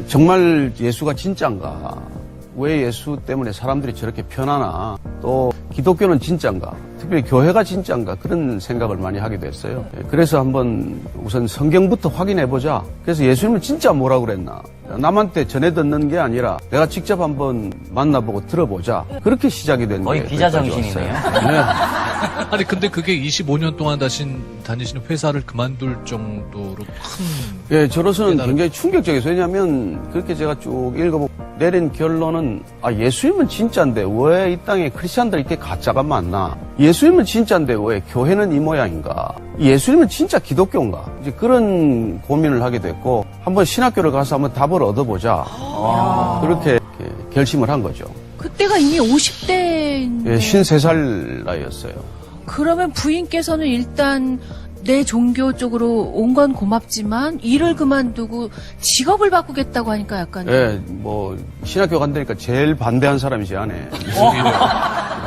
정말 예수가 진짜인가? 왜 예수 때문에 사람들이 저렇게 편하나? 또 기독교는 진짜인가? 특별히 교회가 진짜인가? 그런 생각을 많이 하게 됐어요. 그래서 한번 우선 성경부터 확인해보자. 그래서 예수님은 진짜 뭐라고 그랬나? 남한테 전해 듣는 게 아니라 내가 직접 한번 만나보고 들어보자. 그렇게 시작이 된 거예요. 거의 기자 정신이네요. 네. 아니 근데 그게 25년 동안 다니시는 회사를 그만둘 정도로 큰. 예, 저로서는 굉장히 충격적이었어요. 왜냐하면 그렇게 제가 쭉 읽어보고 내린 결론은 예수님은 진짜인데 왜 이 땅에 크리스찬들이 이렇게 가짜가 많나? 예수님은 진짜인데 왜 교회는 이 모양인가? 예수님은 진짜 기독교인가? 이제 그런 고민을 하게 됐고 한번 신학교를 가서 한번 답을 얻어보자. 그렇게 결심을 한 거죠. 그때가 이미 50대인데. 예, 53살 나이였어요. 그러면 부인께서는 일단 내 종교 쪽으로 온 건 고맙지만 일을 그만두고 직업을 바꾸겠다고 하니까 약간. 예, 뭐 신학교 간다니까 제일 반대한 사람이 제 아내.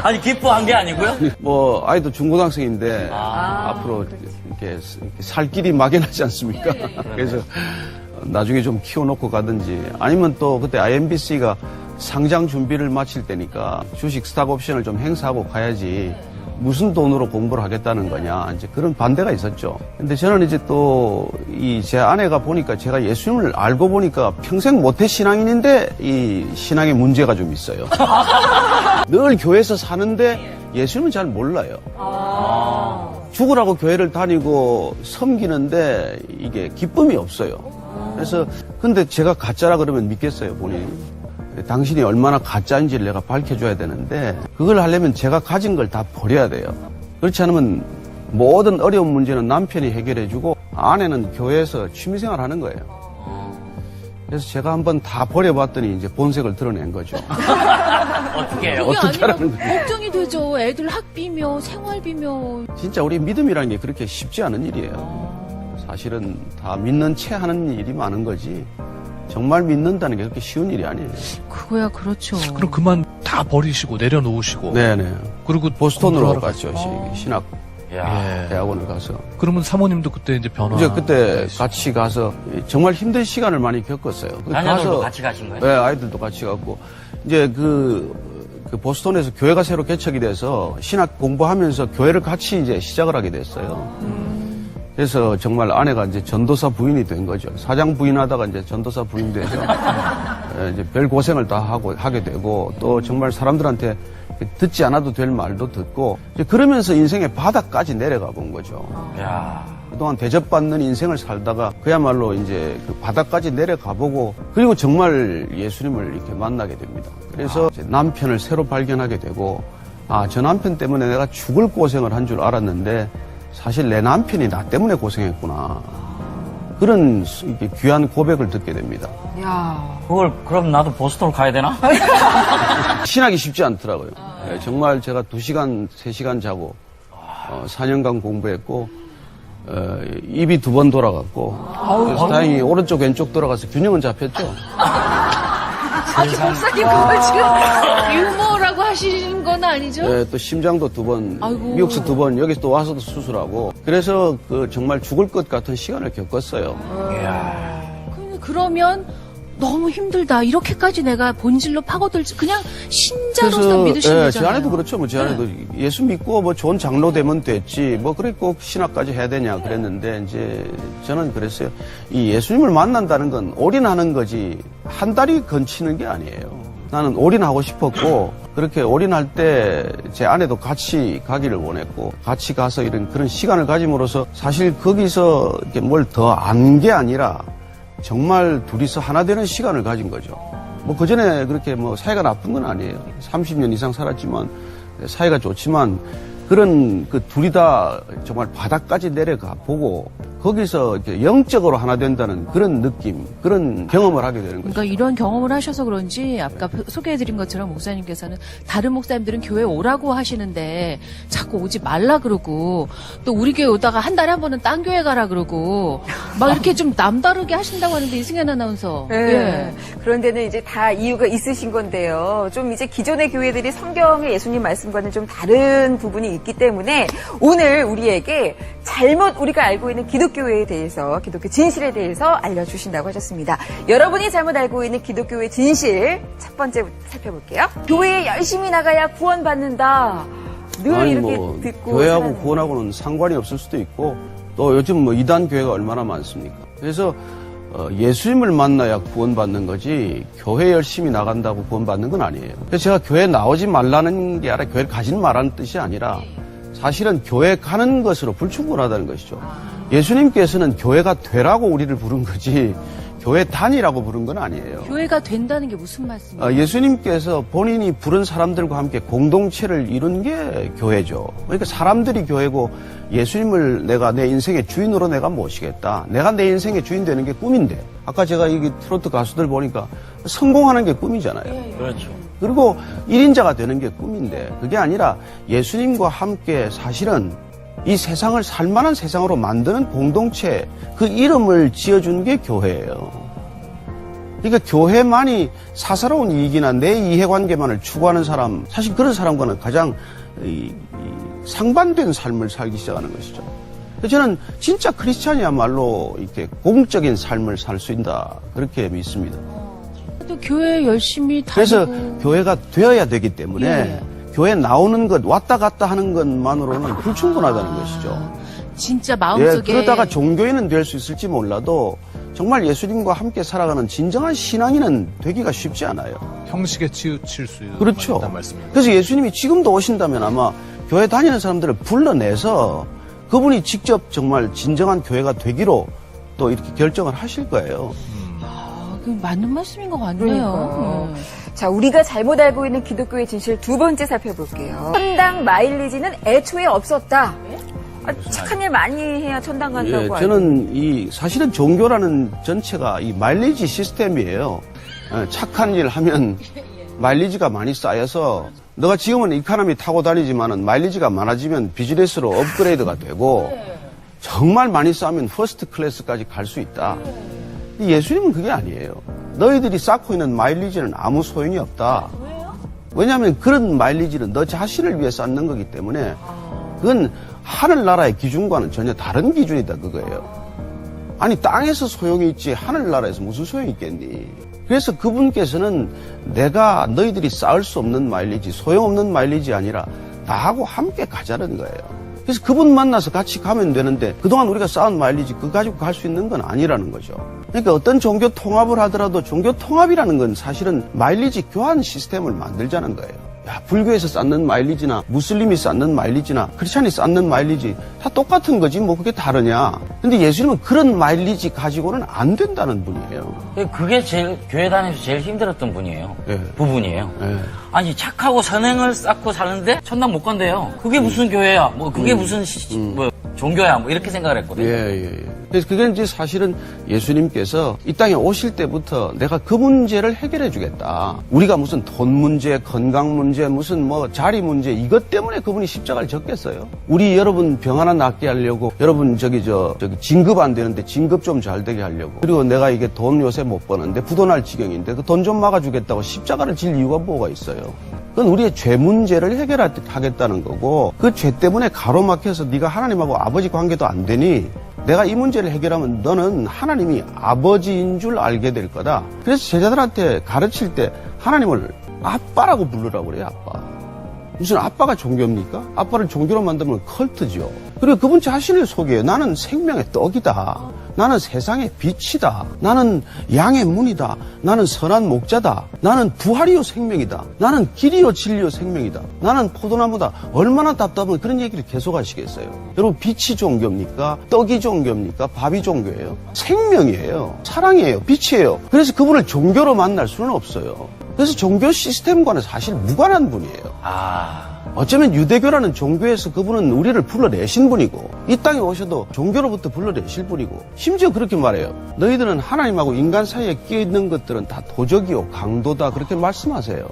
아니 기뻐한 게 아니고요? 뭐 아이도 중고등학생인데 앞으로 이렇게 살 길이 막연하지 않습니까? 그래서 나중에 좀 키워놓고 가든지 아니면 또 그때 IMBC가 상장 준비를 마칠 때니까 주식 스탁 옵션을 좀 행사하고 가야지 무슨 돈으로 공부를 하겠다는 거냐 이제 그런 반대가 있었죠. 근데 저는 이제 또 이 제 아내가 보니까 제가 예수님을 알고 보니까 평생 모태 신앙인인데 이 신앙에 문제가 좀 있어요. 늘 교회에서 사는데 예수님은 잘 몰라요. 죽으라고 교회를 다니고 섬기는데 이게 기쁨이 없어요. 그래서 근데 제가 가짜라 그러면 믿겠어요, 본인이. 당신이 얼마나 가짜인지를 내가 밝혀줘야 되는데 그걸 하려면 제가 가진 걸 다 버려야 돼요. 그렇지 않으면 모든 어려운 문제는 남편이 해결해주고 아내는 교회에서 취미생활 하는 거예요. 그래서 제가 한번 다 버려봤더니 이제 본색을 드러낸 거죠. 어떻게 해요? 그게 어떻게 아니라 하라는 거예요? 걱정이 되죠. 애들 학비며 생활비며. 진짜 우리 믿음이라는 게 그렇게 쉽지 않은 일이에요. 사실은 다 믿는 채 하는 일이 많은 거지 정말 믿는다는 게 그렇게 쉬운 일이 아니에요. 그거야 그렇죠. 그럼 그만 다 버리시고 내려놓으시고. 네네. 그리고 보스턴으로 공부하러 갔죠. 신학 예. 대학원을 가서. 그러면 사모님도 그때 이제 변화. 이제 그때 같이 가서 정말 힘든 시간을 많이 겪었어요. 자녀들도 같이 가신 거예요? 네, 아이들도 같이 갔고 이제 그 보스턴에서 교회가 새로 개척이 돼서 신학 공부하면서 교회를 같이 이제 시작을 하게 됐어요. 그래서 정말 아내가 이제 전도사 부인이 된 거죠. 사장 부인하다가 이제 전도사 부인이 돼서 이제 별 고생을 다 하게 되고 또 정말 사람들한테 듣지 않아도 될 말도 듣고 이제 그러면서 인생의 바닥까지 내려가 본 거죠. 야. 그동안 대접받는 인생을 살다가 그야말로 이제 그 바닥까지 내려가 보고 그리고 정말 예수님을 이렇게 만나게 됩니다. 그래서 이제 남편을 새로 발견하게 되고 저 남편 때문에 내가 죽을 고생을 한 줄 알았는데 사실 내 남편이 나 때문에 고생했구나. 그런 귀한 고백을 듣게 됩니다. 야. 그걸 그럼 나도 보스턴을 가야 되나? 신학이 쉽지 않더라고요. 정말 제가 2시간, 3시간 자고 4년간 공부했고 입이 2번 돌아갔고 그래서 다행히 오른쪽 왼쪽 돌아가서 균형은 잡혔죠. 아니 목사님 그걸 지금 유머라고 하시는 건 아니죠? 네, 또 심장도 2번, 아이고. 미국서 2번, 여기서 또 와서도 수술하고 그래서 그 정말 죽을 것 같은 시간을 겪었어요. 그러면 너무 힘들다. 이렇게까지 내가 본질로 파고들지 그냥 신자로서 믿으시는 거잖아요. 제 아내도 그렇죠. 뭐 제 아내도 예수 믿고 뭐 좋은 장로 되면 됐지. 뭐 그래 꼭 신학까지 해야 되냐 그랬는데 이제 저는 그랬어요. 이 예수님을 만난다는 건 올인하는 거지 한 달이 건치는 게 아니에요. 나는 올인하고 싶었고 그렇게 올인할 때 제 아내도 같이 가기를 원했고 같이 가서 이런 그런 시간을 가짐으로써 사실 거기서 이렇게 뭘 더 안 게 아니라 정말 둘이서 하나 되는 시간을 가진 거죠. 뭐 그전에 그렇게 뭐 사이가 나쁜 건 아니에요. 30년 이상 살았지만 사이가 좋지만 그런 그 둘이 다 정말 바닥까지 내려가 보고 거기서 이렇게 영적으로 하나 된다는 그런 느낌, 그런 경험을 하게 되는 거죠. 그러니까 이런 경험을 하셔서 그런지 아까 소개해드린 것처럼 목사님께서는 다른 목사님들은 교회 오라고 하시는데 자꾸 오지 말라 그러고 또 우리 교회 오다가 한 달에 한 번은 딴 교회 가라 그러고 막 이렇게 좀 남다르게 하신다고 하는데 이승현 아나운서. 네. 예. 그런 데는 이제 다 이유가 있으신 건데요. 좀 이제 기존의 교회들이 성경의 예수님 말씀과는 좀 다른 부분이 있기 때문에 오늘 우리에게 잘못 우리가 알고 있는 기독교 기독교에 대해서, 기독교 진실에 대해서 알려주신다고 하셨습니다. 여러분이 잘못 알고 있는 기독교의 진실 첫 번째 살펴볼게요. 교회에 열심히 나가야 구원받는다. 늘 아니 이렇게 뭐 듣고 교회하고 살았는데. 구원하고는 상관이 없을 수도 있고 또 요즘 뭐 이단 교회가 얼마나 많습니까? 그래서 예수님을 만나야 구원받는 거지 교회 열심히 나간다고 구원받는 건 아니에요. 그래서 제가 교회 나오지 말라는 게 아니라 교회를 가지 말라는 뜻이 아니라 사실은 교회 가는 것으로 불충분하다는 것이죠. 예수님께서는 교회가 되라고 우리를 부른 거지 교회 다니라고 부른 건 아니에요. 교회가 된다는 게 무슨 말씀이에요? 예수님께서 본인이 부른 사람들과 함께 공동체를 이룬 게 교회죠. 그러니까 사람들이 교회고 예수님을 내가 내 인생의 주인으로 내가 모시겠다. 내가 내 인생의 주인 되는 게 꿈인데 아까 제가 이 트로트 가수들 보니까 성공하는 게 꿈이잖아요. 그렇죠. 그리고 1인자가 되는 게 꿈인데 그게 아니라 예수님과 함께 사실은 이 세상을 살만한 세상으로 만드는 공동체 그 이름을 지어준 게 교회예요. 그러니까 교회만이 사사로운 이익이나 내 이해관계만을 추구하는 사람 사실 그런 사람과는 가장 상반된 삶을 살기 시작하는 것이죠. 저는 진짜 크리스찬이야말로 이렇게 공적인 삶을 살 수 있다 그렇게 믿습니다. 또 교회 열심히 다니고 그래서 교회가 되어야 되기 때문에 예. 교회 나오는 것 왔다 갔다 하는 것만으로는 불충분하다는 것이죠. 진짜 예, 마음속에 그러다가 종교인은 될 수 있을지 몰라도 정말 예수님과 함께 살아가는 진정한 신앙인은 되기가 쉽지 않아요. 형식에 치우칠 수 그렇죠. 있다는 말씀입니다. 그래서 예수님이 지금도 오신다면 아마 교회 다니는 사람들을 불러내서 그분이 직접 정말 진정한 교회가 되기로 또 이렇게 결정을 하실 거예요. 그 맞는 말씀인 것 같네요. 그러니까요. 자, 우리가 잘못 알고 있는 기독교의 진실 두 번째 살펴볼게요. 천당 마일리지는 애초에 없었다. 착한 일 많이 해야 천당 간다고 예, 알고. 저는 사실은 종교라는 전체가 이 마일리지 시스템이에요. 착한 일 하면 마일리지가 많이 쌓여서 너가 지금은 이코노미 타고 다니지만은 마일리지가 많아지면 비즈니스로 업그레이드가 되고 정말 많이 쌓으면 퍼스트 클래스까지 갈 수 있다. 예수님은 그게 아니에요. 너희들이 쌓고 있는 마일리지는 아무 소용이 없다. 왜냐하면 그런 마일리지는 너 자신을 위해 쌓는 거기 때문에 그건 하늘나라의 기준과는 전혀 다른 기준이다 그거예요. 아니 땅에서 소용이 있지 하늘나라에서 무슨 소용이 있겠니. 그래서 그분께서는 내가 너희들이 쌓을 수 없는 마일리지 소용없는 마일리지 아니라 나하고 함께 가자는 거예요. 그래서 그분 만나서 같이 가면 되는데 그동안 우리가 쌓은 마일리지 그거 가지고 갈 수 있는 건 아니라는 거죠. 그러니까 어떤 종교 통합을 하더라도 종교 통합이라는 건 사실은 마일리지 교환 시스템을 만들자는 거예요. 야, 불교에서 쌓는 마일리지나 무슬림이 쌓는 마일리지나 크리스찬이 쌓는 마일리지 다 똑같은 거지 뭐 그게 다르냐. 근데 예수님은 그런 마일리지 가지고는 안 된다는 분이에요. 그게 제일 교회 다니면서 제일 힘들었던 분이에요. 예. 부분이에요. 예. 아니 착하고 선행을 쌓고 사는데 천당 못 간대요. 그게 무슨 교회야? 뭐 그게 무슨 뭐 종교야? 뭐 이렇게 생각을 했거든요. 예. 그래서 그게 이제 사실은 예수님께서 이 땅에 오실 때부터 내가 그 문제를 해결해 주겠다. 우리가 무슨 돈 문제, 건강 문제, 무슨 뭐 자리 문제 이것 때문에 그분이 십자가를 졌겠어요. 우리 여러분 병 하나 낫게 하려고 여러분 저기 진급 안 되는데 진급 좀 잘 되게 하려고 그리고 내가 이게 돈 요새 못 버는데 부도날 지경인데 그 돈 좀 막아주겠다고 십자가를 질 이유가 뭐가 있어요. 그건 우리의 죄 문제를 해결하겠다는 거고 그 죄 때문에 가로막혀서 네가 하나님하고 아버지 관계도 안 되니 내가 이 문제를 해결하면 너는 하나님이 아버지인 줄 알게 될 거다. 그래서 제자들한테 가르칠 때 하나님을 아빠라고 부르라고 그래요. 아빠. 무슨 아빠가 종교입니까? 아빠를 종교로 만들면 컬트죠. 그리고 그분 자신을 소개해요. 나는 생명의 떡이다. 나는 세상의 빛이다. 나는 양의 문이다. 나는 선한 목자다. 나는 부활이요 생명이다. 나는 길이요 진리요 생명이다. 나는 포도나무다. 얼마나 답답한 그런 얘기를 계속 하시겠어요. 여러분 빛이 종교입니까? 떡이 종교입니까? 밥이 종교예요? 생명이에요. 사랑이에요. 빛이에요. 그래서 그분을 종교로 만날 수는 없어요. 그래서 종교 시스템과는 사실 무관한 분이에요. 어쩌면 유대교라는 종교에서 그분은 우리를 불러내신 분이고 이 땅에 오셔도 종교로부터 불러내실 분이고 심지어 그렇게 말해요. 너희들은 하나님하고 인간 사이에 끼어있는 것들은 다 도적이요 강도다 그렇게 말씀하세요.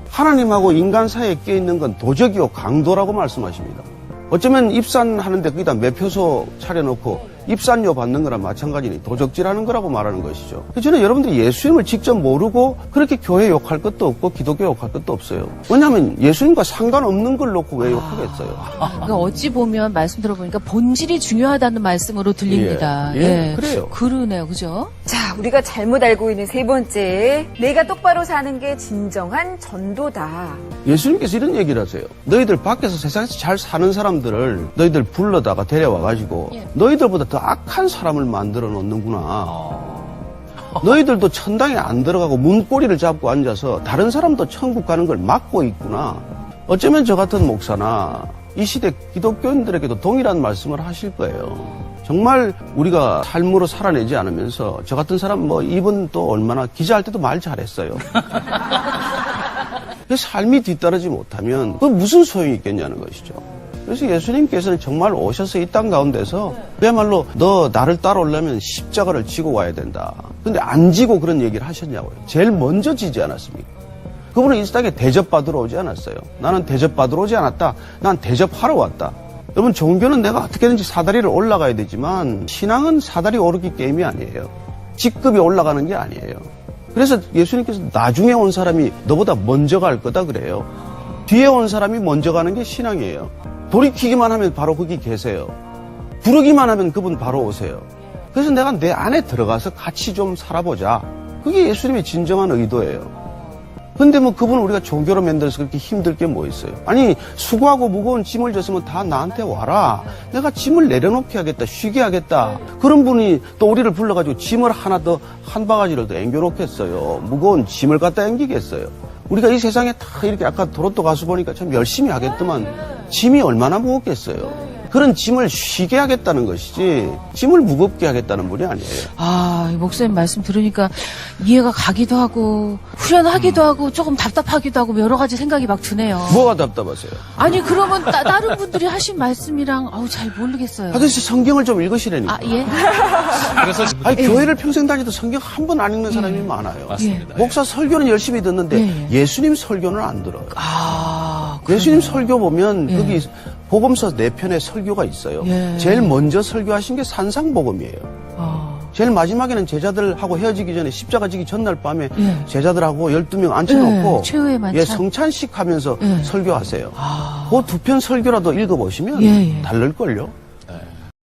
하나님하고 인간 사이에 끼어있는 건 도적이요 강도라고 말씀하십니다. 어쩌면 입산하는데 거기다 매표소 차려놓고 입산료 받는 거랑 마찬가지니 도적질하는 거라고 말하는 것이죠. 저는 여러분들이 예수님을 직접 모르고 그렇게 교회 욕할 것도 없고 기독교 욕할 것도 없어요. 왜냐하면 예수님과 상관없는 걸 놓고 왜 욕하겠어요. 그러니까 어찌 보면 말씀 들어보니까 본질이 중요하다는 말씀으로 들립니다. 예, 그래요. 그러네요. 그죠? 자, 우리가 잘못 알고 있는 세 번째, 내가 똑바로 사는 게 진정한 전도다. 예수님께서 이런 얘기를 하세요. 너희들 밖에서 세상에서 잘 사는 사람들을 너희들 불러다가 데려와가지고 너희들보다 더 악한 사람을 만들어 놓는구나. 너희들도 천당에 안 들어가고 문고리를 잡고 앉아서 다른 사람도 천국 가는 걸 막고 있구나. 어쩌면 저 같은 목사나 이 시대 기독교인들에게도 동일한 말씀을 하실 거예요. 정말 우리가 삶으로 살아내지 않으면서 저 같은 사람 이분 또 얼마나 기자할 때도 말 잘했어요. 삶이 뒤따르지 못하면 그 무슨 소용이 있겠냐는 것이죠. 그래서 예수님께서는 정말 오셔서 이 땅 가운데서 그야말로 너 나를 따라오려면 십자가를 지고 와야 된다. 근데 안 지고 그런 얘기를 하셨냐고요. 제일 먼저 지지 않았습니까? 그분은 이 땅에 대접받으러 오지 않았어요. 나는 대접받으러 오지 않았다. 난 대접하러 왔다. 여러분, 종교는 내가 어떻게든지 사다리를 올라가야 되지만 신앙은 사다리 오르기 게임이 아니에요. 직급이 올라가는 게 아니에요. 그래서 예수님께서 나중에 온 사람이 너보다 먼저 갈 거다 그래요. 뒤에 온 사람이 먼저 가는 게 신앙이에요. 돌이키기만 하면 바로 거기 계세요. 부르기만 하면 그분 바로 오세요. 그래서 내가 내 안에 들어가서 같이 좀 살아보자. 그게 예수님의 진정한 의도예요. 근데 그분을 우리가 종교로 만들어서 그렇게 힘들 게 뭐 있어요? 아니, 수고하고 무거운 짐을 졌으면 다 나한테 와라. 내가 짐을 내려놓게 하겠다. 쉬게 하겠다. 그런 분이 또 우리를 불러가지고 짐을 하나 더, 한 바가지를 더 앵겨놓겠어요. 무거운 짐을 갖다 앵기겠어요. 우리가 이 세상에 다 이렇게 아까 토론토 가서 보니까 참 열심히 하겠더만 짐이 얼마나 무겁겠어요. 그런 짐을 쉬게 하겠다는 것이지 짐을 무겁게 하겠다는 분이 아니에요. 이 목사님 말씀 들으니까 이해가 가기도 하고 후련하기도 하고 조금 답답하기도 하고 여러 가지 생각이 막 드네요. 뭐가 답답하세요? 아니 그러면 다른 분들이 하신 말씀이랑 잘 모르겠어요. 아저씨 성경을 좀 읽으시라니까. 예? 그래서 교회를 평생 다니도 성경 한 번 안 읽는 사람이 많아요. 맞습니다. 목사 설교는 열심히 듣는데 예수님 설교는 안 들어요. 예수님 설교 보면 거기 복음서 4편의 설교가 있어요. 제일 먼저 설교하신 게 산상복음이에요. 제일 마지막에는 제자들하고 헤어지기 전에 십자가 지기 전날 밤에 제자들하고 12명 앉혀놓고 최후의 만찬. 성찬식 하면서 설교하세요. 그 2편 설교라도 읽어보시면 다를걸요.